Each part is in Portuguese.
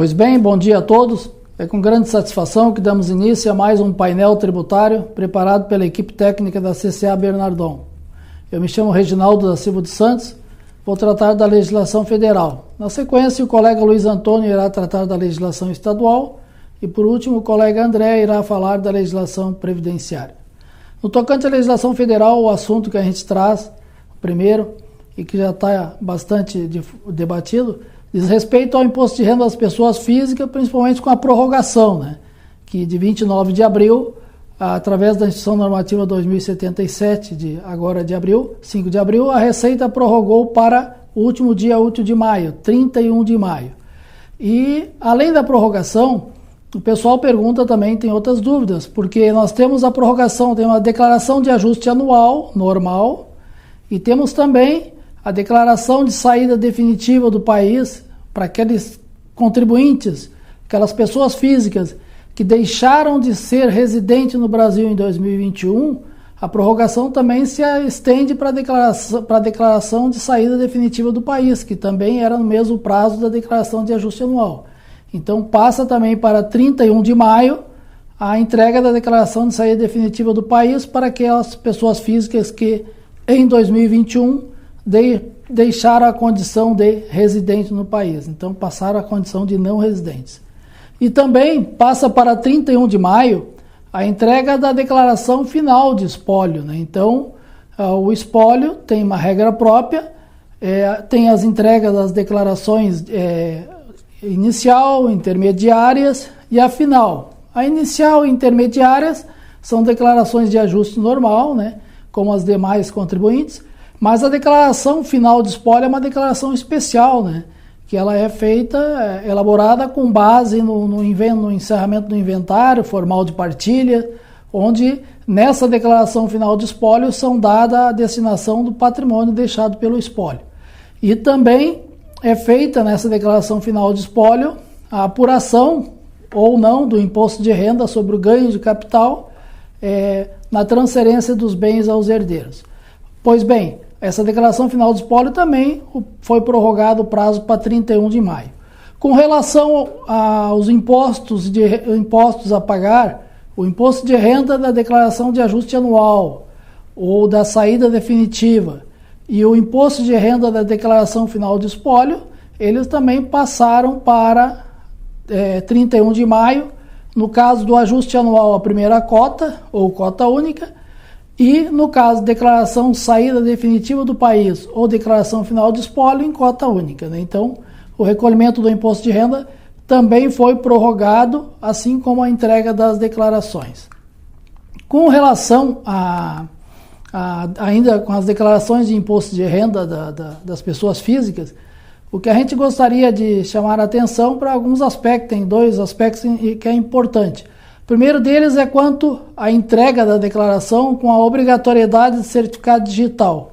Pois bem, bom dia a todos. É com grande satisfação que damos início a mais um painel tributário preparado pela equipe técnica da CCA Bernardon. Eu me chamo Reginaldo da Silva dos Santos, vou tratar da legislação federal. Na sequência, o colega Luiz Antônio irá tratar da legislação estadual e, por último, o colega André irá falar da legislação previdenciária. No tocante à legislação federal, o assunto que a gente traz, primeiro, e que já está bastante debatido, diz respeito ao imposto de renda das pessoas físicas, principalmente com a prorrogação, que de 29 de abril, através da Instituição Normativa 2077, agora de abril, 5 de abril, a Receita prorrogou para o último dia útil de maio, 31 de maio. E, além da prorrogação, o pessoal pergunta também, tem outras dúvidas, porque nós temos a prorrogação, tem uma declaração de ajuste anual, normal, e temos também a declaração de saída definitiva do país para aqueles contribuintes, aquelas pessoas físicas que deixaram de ser residentes no Brasil em 2021, a prorrogação também se estende para a declaração de saída definitiva do país, que também era no mesmo prazo da declaração de ajuste anual. Então passa também para 31 de maio a entrega da declaração de saída definitiva do país para aquelas pessoas físicas que em 2021 deixaram a condição de residente no país, então passaram a condição de não residentes. E também passa para 31 de maio a entrega da declaração final de espólio. Então, o espólio tem uma regra própria, tem as entregas das declarações inicial, intermediárias e a final. A inicial e intermediárias são declarações de ajuste normal, como as demais contribuintes, mas a declaração final de espólio é uma declaração especial, que ela é feita, elaborada com base no encerramento do inventário formal de partilha, onde nessa declaração final de espólio são dada a destinação do patrimônio deixado pelo espólio. E também é feita nessa declaração final de espólio a apuração ou não do imposto de renda sobre o ganho de capital na transferência dos bens aos herdeiros. Pois bem, essa declaração final de espólio também foi prorrogado o prazo para 31 de maio. Com relação aos impostos a pagar, o imposto de renda da declaração de ajuste anual ou da saída definitiva e o imposto de renda da declaração final de espólio, eles também passaram para 31 de maio, no caso do ajuste anual a primeira cota ou cota única, e, no caso de declaração saída definitiva do país ou declaração final de espólio, em cota única. Então, o recolhimento do imposto de renda também foi prorrogado, assim como a entrega das declarações. Com relação ainda com as declarações de imposto de renda das pessoas físicas, o que a gente gostaria de chamar a atenção para alguns aspectos, tem dois aspectos que é importante. O primeiro deles é quanto à entrega da declaração com a obrigatoriedade de certificado digital.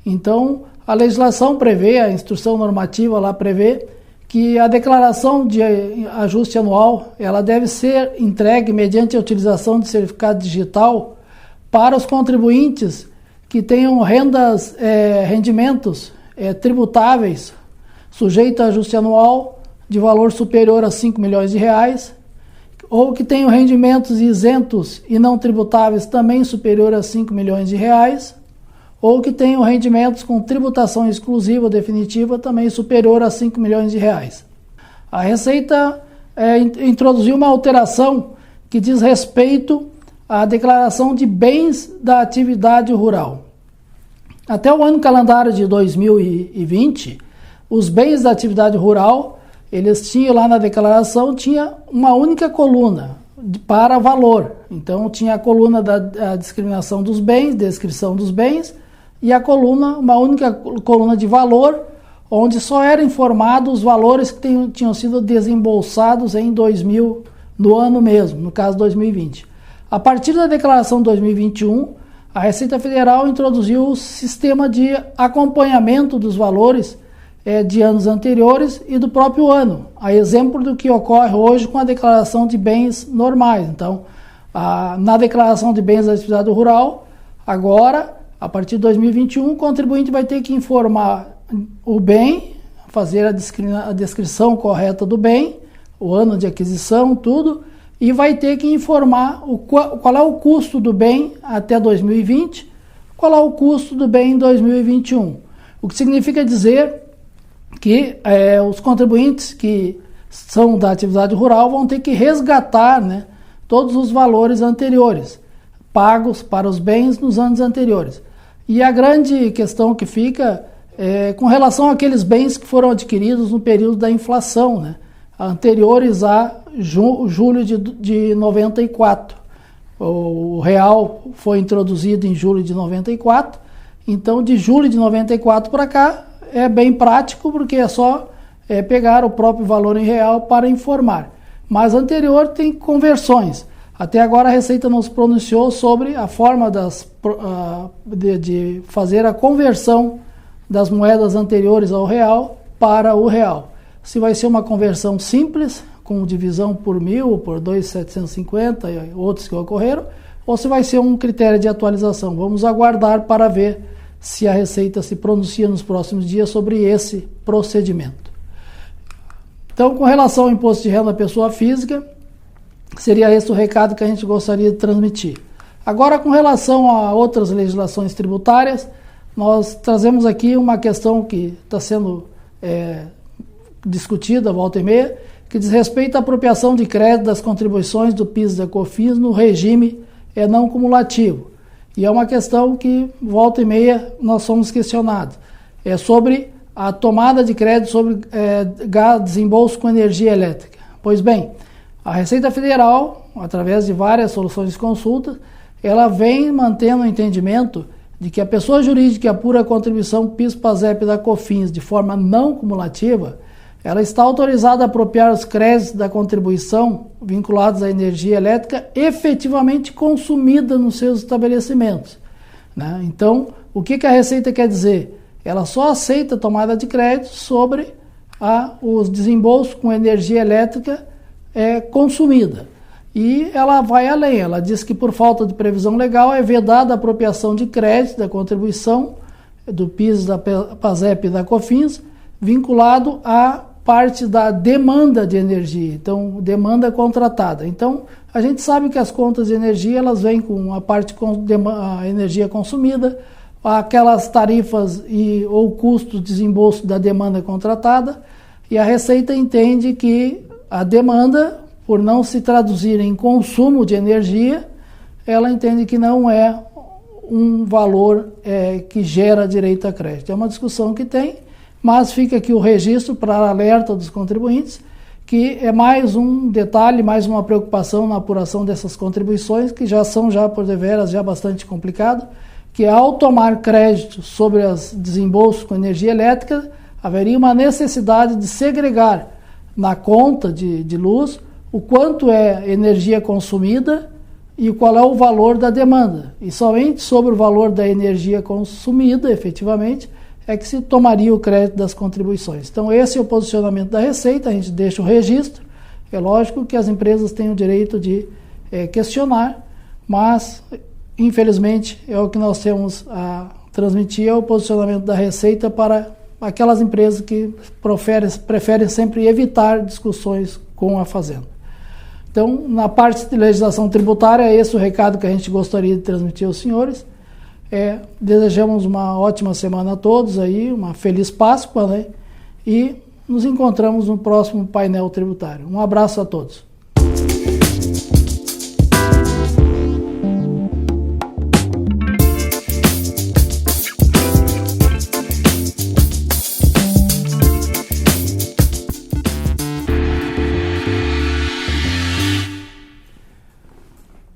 Então, a legislação prevê, a instrução normativa lá prevê, que a declaração de ajuste anual ela deve ser entregue mediante a utilização de certificado digital para os contribuintes que tenham rendimentos tributáveis sujeitos a ajuste anual de valor superior a 5 milhões de reais, ou que tenham rendimentos isentos e não tributáveis também superior a 5 milhões de reais, ou que tenham rendimentos com tributação exclusiva ou definitiva também superior a 5 milhões de reais. A Receita introduziu uma alteração que diz respeito à declaração de bens da atividade rural. Até o ano calendário de 2020, os bens da atividade rural eles tinham lá na declaração, tinha uma única coluna para valor. Então tinha a coluna da discriminação dos bens, descrição dos bens, e a coluna, uma única coluna de valor, onde só eram informados os valores que tinham sido desembolsados em 2000, no ano mesmo, no caso 2020. A partir da declaração de 2021, a Receita Federal introduziu o sistema de acompanhamento dos valores de anos anteriores e do próprio ano, a exemplo do que ocorre hoje com a declaração de bens normais. Então, na declaração de bens da atividade rural, agora, a partir de 2021, o contribuinte vai ter que informar o bem, fazer a descrição correta do bem, o ano de aquisição, tudo, e vai ter que informar qual é o custo do bem até 2020, qual é o custo do bem em 2021. O que significa dizer que os contribuintes que são da atividade rural vão ter que resgatar, né, todos os valores anteriores, pagos para os bens nos anos anteriores. E a grande questão que fica é com relação àqueles bens que foram adquiridos no período da inflação, né, anteriores a julho de 94. O real foi introduzido em julho de 94, então de julho de 94 para cá é bem prático, porque é só pegar o próprio valor em real para informar. Mas anterior tem conversões. Até agora a Receita não se pronunciou sobre a forma de fazer a conversão das moedas anteriores ao real para o real. Se vai ser uma conversão simples, com divisão por 1.000, por 2.750 e outros que ocorreram, ou se vai ser um critério de atualização. Vamos aguardar para ver se a Receita se pronuncia nos próximos dias sobre esse procedimento. Então, com relação ao imposto de renda da pessoa física, seria esse o recado que a gente gostaria de transmitir. Agora, com relação a outras legislações tributárias, nós trazemos aqui uma questão que está sendo discutida, volta e meia, que diz respeito à apropriação de crédito das contribuições do PIS e da COFINS no regime não cumulativo. E é uma questão que, volta e meia, nós somos questionados. É sobre a tomada de crédito sobre desembolso com energia elétrica. Pois bem, a Receita Federal, através de várias soluções de consulta, ela vem mantendo o entendimento de que a pessoa jurídica que apura a contribuição PIS, PASEP e da COFINS de forma não cumulativa, ela está autorizada a apropriar os créditos da contribuição vinculados à energia elétrica efetivamente consumida nos seus estabelecimentos, né? Então, o que a Receita quer dizer? Ela só aceita a tomada de crédito sobre os desembolsos com energia elétrica consumida. E ela vai além, ela diz que por falta de previsão legal é vedada a apropriação de crédito da contribuição do PIS, da PASEP e da COFINS, vinculado à parte da demanda de energia, então demanda contratada. Então a gente sabe que as contas de energia elas vêm com a parte a energia consumida, aquelas tarifas ou custos de desembolso da demanda contratada, e a Receita entende que a demanda, por não se traduzir em consumo de energia, ela entende que não é um valor que gera direito a crédito. É uma discussão que tem, mas fica aqui o registro para alerta dos contribuintes, que é mais um detalhe, mais uma preocupação na apuração dessas contribuições, que já são por deveras bastante complicado, que ao tomar crédito sobre os desembolsos com energia elétrica, haveria uma necessidade de segregar na conta de luz o quanto é energia consumida e qual é o valor da demanda. E somente sobre o valor da energia consumida, efetivamente, é que se tomaria o crédito das contribuições. Então esse é o posicionamento da Receita, a gente deixa o registro. É lógico que as empresas têm o direito de questionar, mas infelizmente é o que nós temos a transmitir, é o posicionamento da Receita para aquelas empresas que preferem sempre evitar discussões com a Fazenda. Então, na parte de legislação tributária, é esse o recado que a gente gostaria de transmitir aos senhores. Desejamos uma ótima semana a todos aí, uma feliz Páscoa, né? E nos encontramos no próximo painel tributário. Um abraço a todos.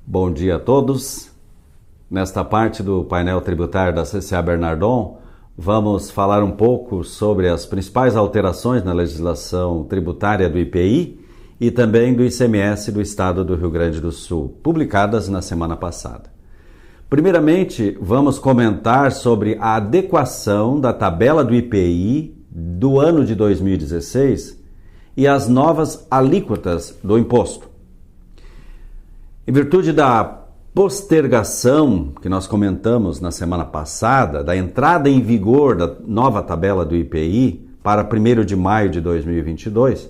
Bom dia a todos. Nesta parte do painel tributário da CCA Bernardon, vamos falar um pouco sobre as principais alterações na legislação tributária do IPI e também do ICMS do Estado do Rio Grande do Sul, publicadas na semana passada. Primeiramente, vamos comentar sobre a adequação da tabela do IPI do ano de 2016 e as novas alíquotas do imposto. Em virtude da postergação que nós comentamos na semana passada, da entrada em vigor da nova tabela do IPI para 1º de maio de 2022,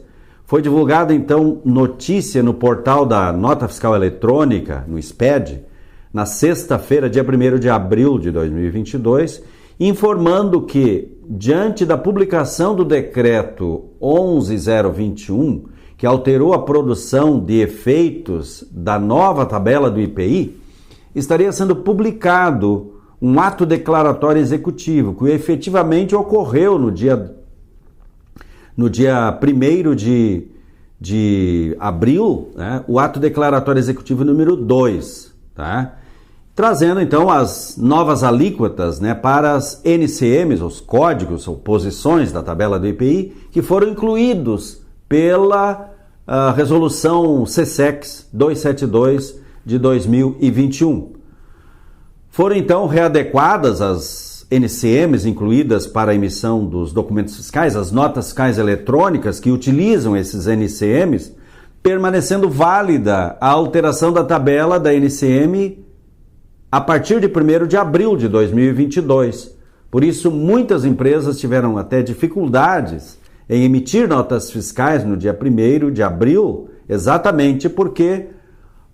Foi divulgada, então, notícia no portal da Nota Fiscal Eletrônica, no SPED, na sexta-feira, dia 1º de abril de 2022, informando que, diante da publicação do decreto 11.021, que alterou a produção de efeitos da nova tabela do IPI, estaria sendo publicado um ato declaratório executivo, que efetivamente ocorreu no dia 1º de abril, né, o ato declaratório executivo número 2, tá? Trazendo então as novas alíquotas, né, para as NCMs, os códigos ou posições da tabela do IPI, que foram incluídos pela resolução CSEX 272 de 2021. Foram então readequadas as NCMs incluídas para a emissão dos documentos fiscais, as notas fiscais eletrônicas que utilizam esses NCMs, permanecendo válida a alteração da tabela da NCM a partir de 1º de abril de 2022. Por isso, muitas empresas tiveram até dificuldades em emitir notas fiscais no dia 1º de abril, exatamente porque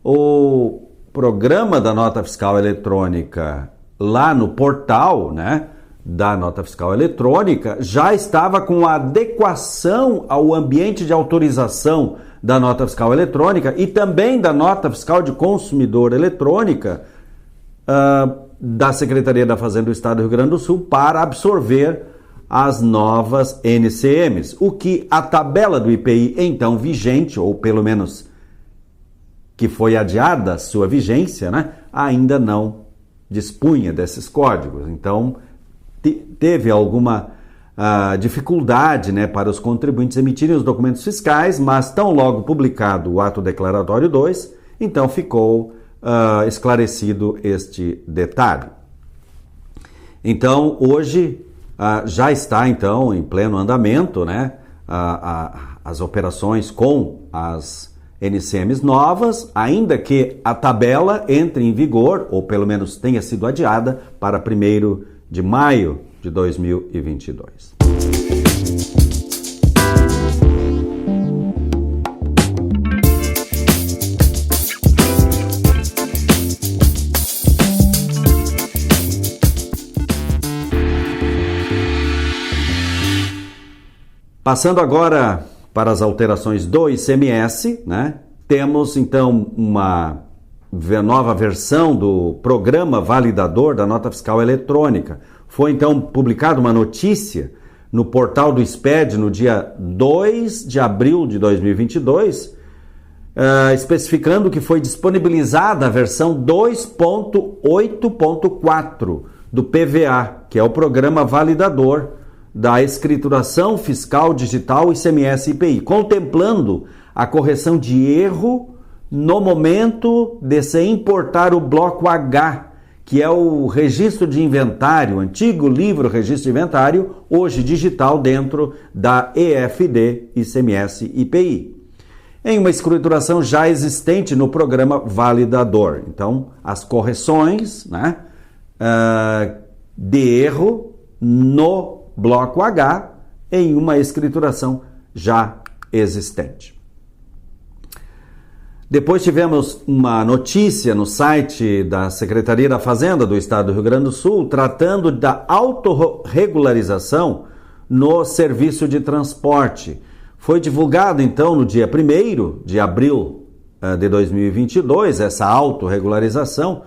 o programa da nota fiscal eletrônica lá no portal, né, da nota fiscal eletrônica já estava com a adequação ao ambiente de autorização da nota fiscal eletrônica e também da nota fiscal de consumidor eletrônica da Secretaria da Fazenda do Estado do Rio Grande do Sul para absorver as novas NCMs, o que a tabela do IPI então vigente, ou pelo menos que foi adiada a sua vigência, né, ainda não dispunha desses códigos. Então, teve alguma dificuldade, né, para os contribuintes emitirem os documentos fiscais, mas tão logo publicado o ato declaratório 2, então ficou esclarecido este detalhe. Então, hoje já está então em pleno andamento, né, as operações com as NCMs novas, ainda que a tabela entre em vigor, ou pelo menos tenha sido adiada, para 1º de maio de 2022. Passando agora para as alterações do ICMS, né? Temos então uma nova versão do programa validador da nota fiscal eletrônica. Foi então publicada uma notícia no portal do SPED no dia 2 de abril de 2022, especificando que foi disponibilizada a versão 2.8.4 do PVA, que é o programa validador da escrituração fiscal digital ICMS IPI, contemplando a correção de erro no momento de se importar o bloco H, que é o registro de inventário, antigo livro registro de inventário, hoje digital dentro da EFD ICMS IPI, em uma escrituração já existente no programa validador. Então, as correções, né, de erro no bloco H em uma escrituração já existente. Depois tivemos uma notícia no site da Secretaria da Fazenda do Estado do Rio Grande do Sul tratando da autorregularização no serviço de transporte. Foi divulgado então no dia 1º de abril de 2022 essa autorregularização,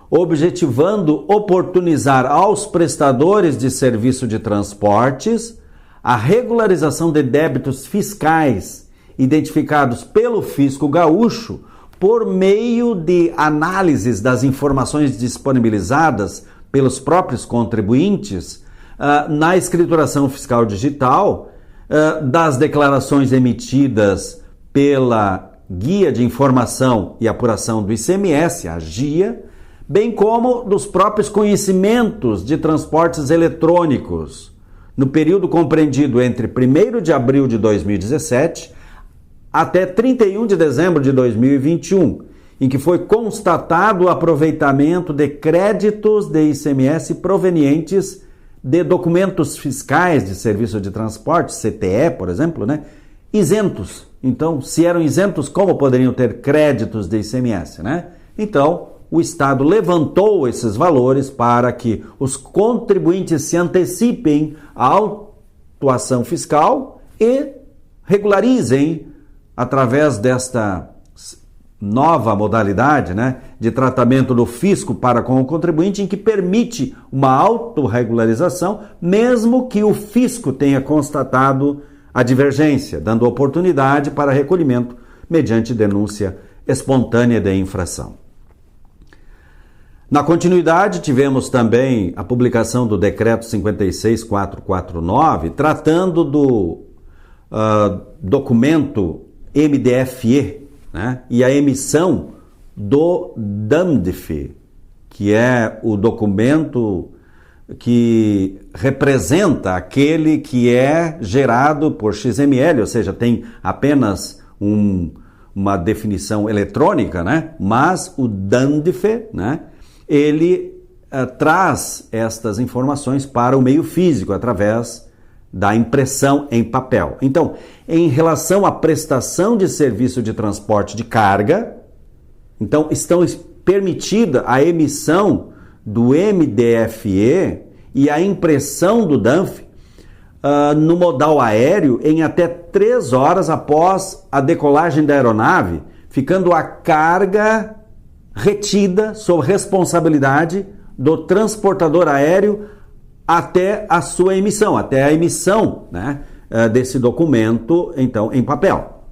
objetivando oportunizar aos prestadores de serviço de transportes a regularização de débitos fiscais identificados pelo Fisco Gaúcho por meio de análises das informações disponibilizadas pelos próprios contribuintes na escrituração fiscal digital, das declarações emitidas pela Guia de Informação e Apuração do ICMS, a GIA, bem como dos próprios conhecimentos de transportes eletrônicos, no período compreendido entre 1º de abril de 2017 até 31 de dezembro de 2021, em que foi constatado o aproveitamento de créditos de ICMS provenientes de documentos fiscais de serviço de transporte, CTE, por exemplo, né, isentos. Então, se eram isentos, como poderiam ter créditos de ICMS, né? Então, o Estado levantou esses valores para que os contribuintes se antecipem à autuação fiscal e regularizem através desta nova modalidade, né, de tratamento do fisco para com o contribuinte, em que permite uma autorregularização, mesmo que o fisco tenha constatado a divergência, dando oportunidade para recolhimento mediante denúncia espontânea de infração. Na continuidade, tivemos também a publicação do Decreto 56.449, tratando do documento MDFE, né, e a emissão do DAMDF, que é o documento que representa aquele que é gerado por XML, ou seja, tem apenas uma definição eletrônica, né? Mas o DAMDF, né, ele traz estas informações para o meio físico através da impressão em papel. Então, em relação à prestação de serviço de transporte de carga, então estão permitida a emissão do MDFE e a impressão do DAMF no modal aéreo em até 3 horas após a decolagem da aeronave, ficando a carga retida sob responsabilidade do transportador aéreo até a sua emissão, até a emissão, né, desse documento, então, em papel.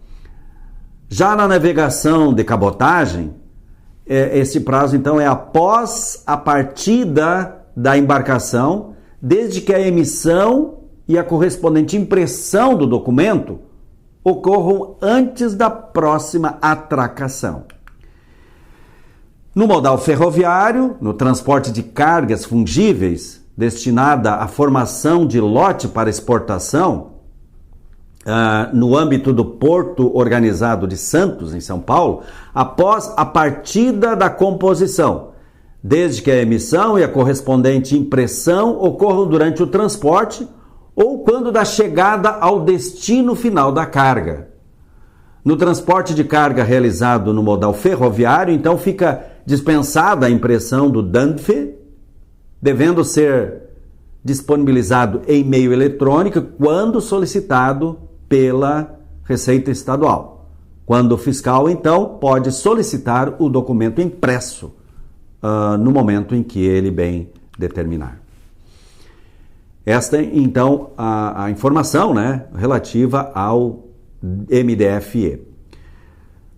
Já na navegação de cabotagem, esse prazo, então, é após a partida da embarcação, desde que a emissão e a correspondente impressão do documento ocorram antes da próxima atracação. No modal ferroviário, no transporte de cargas fungíveis, destinada à formação de lote para exportação, no âmbito do Porto Organizado de Santos, em São Paulo, após a partida da composição, desde que a emissão e a correspondente impressão ocorram durante o transporte ou quando da chegada ao destino final da carga. No transporte de carga realizado no modal ferroviário, então fica dispensada a impressão do DAMDF, devendo ser disponibilizado em meio eletrônico quando solicitado pela Receita Estadual. Quando o fiscal, então, pode solicitar o documento impresso no momento em que ele bem determinar. Esta, então, a informação, né, relativa ao MDFE.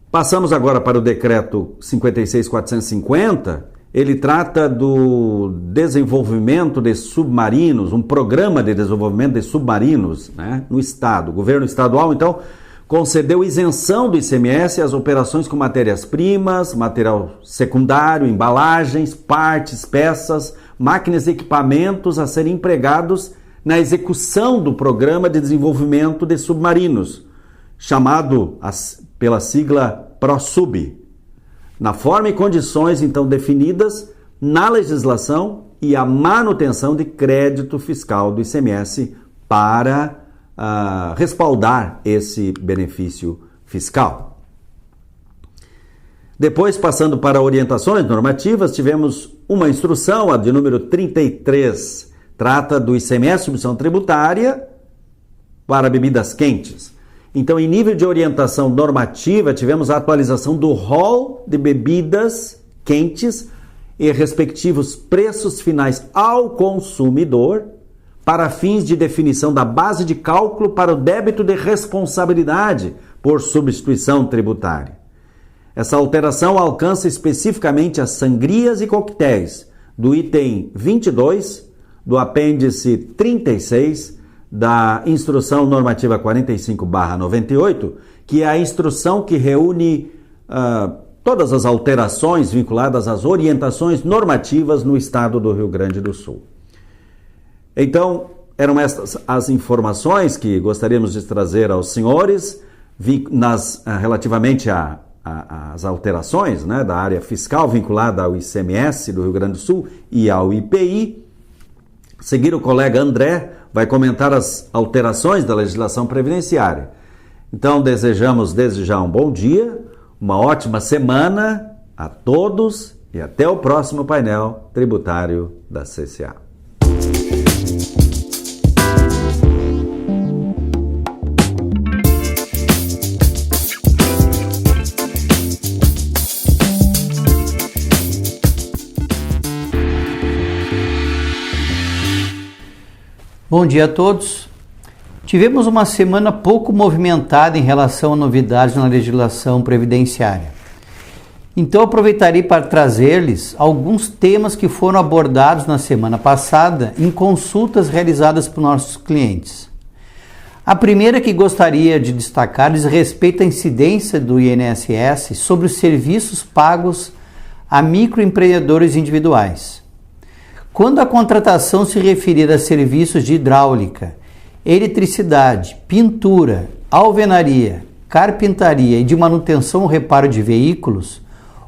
Passamos agora para o Decreto 56.450. Ele trata do desenvolvimento de submarinos, um programa de desenvolvimento de submarinos, né, no Estado. O governo estadual, então, concedeu isenção do ICMS às operações com matérias-primas, material secundário, embalagens, partes, peças, máquinas e equipamentos a serem empregados na execução do programa de desenvolvimento de submarinos, chamado pela sigla PROSUB, na forma e condições então definidas na legislação e a manutenção de crédito fiscal do ICMS para respaldar esse benefício fiscal. Depois, passando para orientações normativas, tivemos uma instrução, a de número 33, trata do ICMS, submissão tributária para bebidas quentes. Então, em nível de orientação normativa, tivemos a atualização do rol de bebidas quentes e respectivos preços finais ao consumidor para fins de definição da base de cálculo para o débito de responsabilidade por substituição tributária. Essa alteração alcança especificamente as sangrias e coquetéis do item 22 do apêndice 36 da Instrução Normativa 45/98, que é a instrução que reúne todas as alterações vinculadas às orientações normativas no estado do Rio Grande do Sul. Então, eram estas as informações que gostaríamos de trazer aos senhores relativamente às alterações, né, da área fiscal vinculada ao ICMS do Rio Grande do Sul e ao IPI. A seguir, o colega André vai comentar as alterações da legislação previdenciária. Então, desejamos desde já um bom dia, uma ótima semana a todos e até o próximo painel tributário da CCA. Bom dia a todos. Tivemos uma semana pouco movimentada em relação a novidades na legislação previdenciária. Então aproveitarei para trazer-lhes alguns temas que foram abordados na semana passada em consultas realizadas por nossos clientes. A primeira que gostaria de destacar diz respeito à incidência do INSS sobre os serviços pagos a microempreendedores individuais. Quando a contratação se referir a serviços de hidráulica, eletricidade, pintura, alvenaria, carpintaria e de manutenção ou reparo de veículos,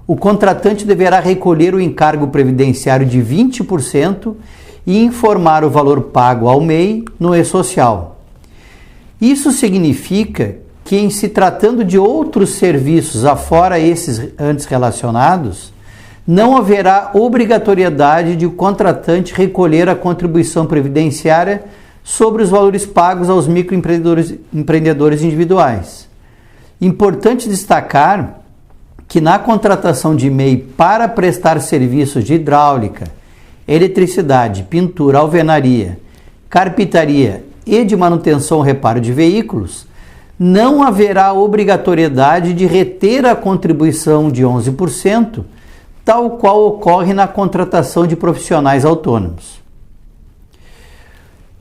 o contratante deverá recolher o encargo previdenciário de 20% e informar o valor pago ao MEI no E-Social. Isso significa que, em se tratando de outros serviços afora esses antes relacionados, não haverá obrigatoriedade de o contratante recolher a contribuição previdenciária sobre os valores pagos aos microempreendedores individuais. Importante destacar que na contratação de MEI para prestar serviços de hidráulica, eletricidade, pintura, alvenaria, carpintaria e de manutenção ou reparo de veículos, não haverá obrigatoriedade de reter a contribuição de 11%, tal qual ocorre na contratação de profissionais autônomos.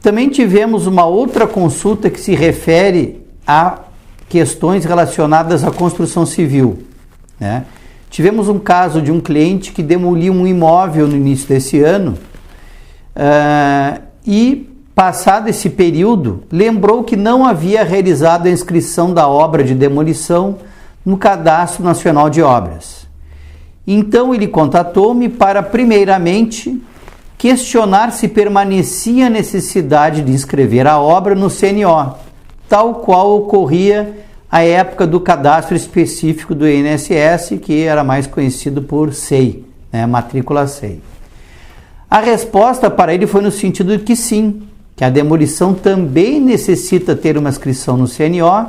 Também tivemos uma outra consulta que se refere a questões relacionadas à construção civil, né? Tivemos um caso de um cliente que demoliu um imóvel no início desse ano e, passado esse período, lembrou que não havia realizado a inscrição da obra de demolição no Cadastro Nacional de Obras. Então ele contatou-me para, primeiramente, questionar se permanecia a necessidade de inscrever a obra no CNO, tal qual ocorria à época do cadastro específico do INSS, que era mais conhecido por SEI, né, matrícula SEI. A resposta para ele foi no sentido de que sim, que a demolição também necessita ter uma inscrição no CNO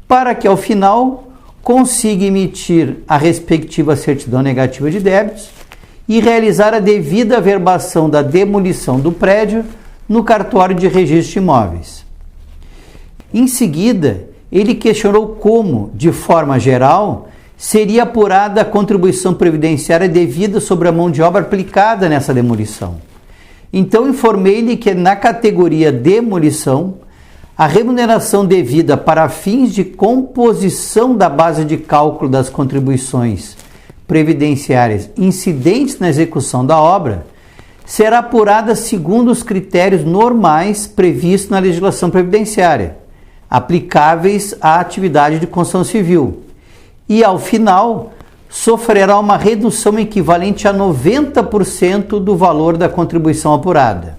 para que, ao final, consiga emitir a respectiva certidão negativa de débitos e realizar a devida averbação da demolição do prédio no cartório de registro de imóveis. Em seguida, ele questionou como, de forma geral, seria apurada a contribuição previdenciária devida sobre a mão de obra aplicada nessa demolição. Então informei-lhe que na categoria demolição, a remuneração devida para fins de composição da base de cálculo das contribuições previdenciárias incidentes na execução da obra será apurada segundo os critérios normais previstos na legislação previdenciária, aplicáveis à atividade de construção civil, e, ao final, sofrerá uma redução equivalente a 90% do valor da contribuição apurada.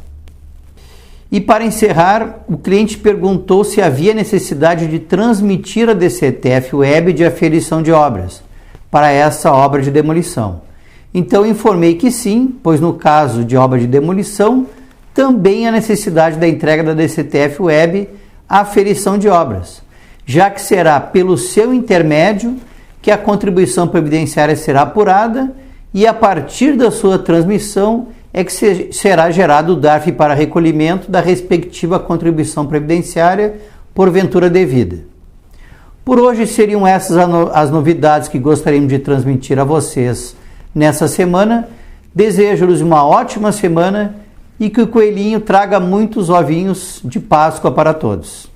E, para encerrar, o cliente perguntou se havia necessidade de transmitir a DCTF Web de aferição de obras para essa obra de demolição. Então, informei que sim, pois no caso de obra de demolição, também há necessidade da entrega da DCTF Web à aferição de obras, já que será pelo seu intermédio que a contribuição previdenciária será apurada e, a partir da sua transmissão, é que será gerado o DARF para recolhimento da respectiva contribuição previdenciária porventura devida. Por hoje seriam essas as novidades que gostaríamos de transmitir a vocês nessa semana. Desejo-lhes uma ótima semana e que o coelhinho traga muitos ovinhos de Páscoa para todos.